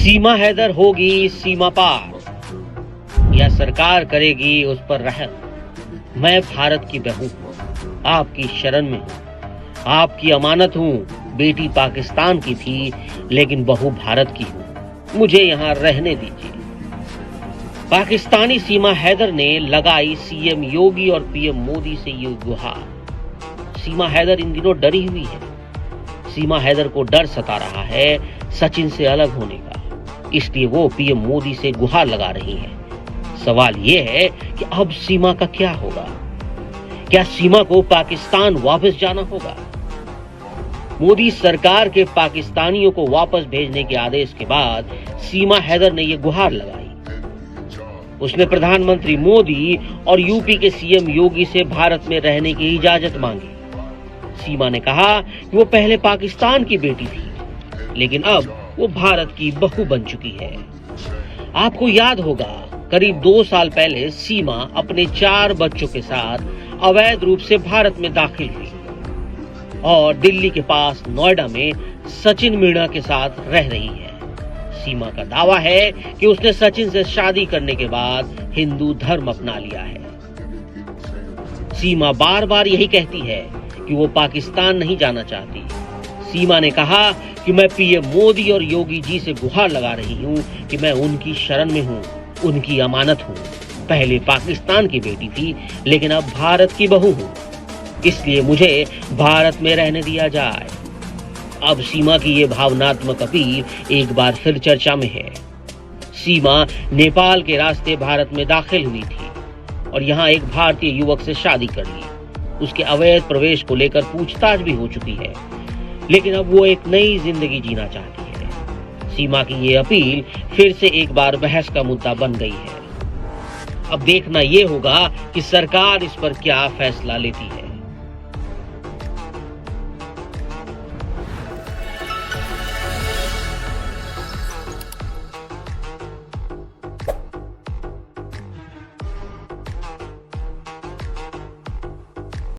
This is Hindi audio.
सीमा हैदर होगी सीमा पार या सरकार करेगी उस पर रहम। मैं भारत की बहू हूँ, आपकी शरण में हूँ, आपकी अमानत हूँ। बेटी पाकिस्तान की थी लेकिन बहू भारत की हूँ, मुझे यहाँ रहने दीजिए। पाकिस्तानी सीमा हैदर ने लगाई सीएम योगी और पीएम मोदी से ये गुहार। सीमा हैदर इन दिनों डरी हुई है। सीमा हैदर को डर सता रहा है सचिन से अलग होने का, इसलिए वो पीएम मोदी से गुहार लगा रही हैं। सवाल ये है कि अब सीमा का क्या होगा? क्या सीमा को पाकिस्तान वापस जाना होगा? मोदी सरकार के पाकिस्तानियों को वापस भेजने के आदेश के बाद सीमा हैदर ने ये गुहार लगाई। उसने प्रधानमंत्री मोदी और यूपी के सीएम योगी से भारत में रहने की इजाजत मांगी। सीमा ने कहा कि वो पहले पाकिस्तान की बेटी थी, लेकिन अब वो भारत की बहू बन चुकी है। आपको याद होगा, करीब 2 साल पहले सीमा अपने 4 बच्चों के साथ अवैध रूप से भारत में दाखिल हुई और दिल्ली के पास नोएडा में सचिन मीणा के साथ रह रही है। सीमा का दावा है कि उसने सचिन से शादी करने के बाद हिंदू धर्म अपना लिया है। सीमा बार बार यही कहती है कि वो पाकिस्तान नहीं जाना चाहती। सीमा ने कहा कि मैं पीएम मोदी और योगी जी से गुहार लगा रही हूँ कि मैं उनकी शरण में हूँ, उनकी अमानत हूँ। पहले पाकिस्तान की बेटी थी लेकिन अब भारत की बहू हूँ, इसलिए मुझे भारत में रहने दिया जाए। अब सीमा की ये भावनात्मक अपील एक बार फिर चर्चा में है। सीमा नेपाल के रास्ते भारत में दाखिल हुई थी और यहाँ एक भारतीय युवक से शादी कर ली। उसके अवैध प्रवेश को लेकर पूछताछ भी हो चुकी है, लेकिन अब वो एक नई जिंदगी जीना चाहती है। सीमा की ये अपील फिर से एक बार बहस का मुद्दा बन गई है। अब देखना ये होगा कि सरकार इस पर क्या फैसला लेती है।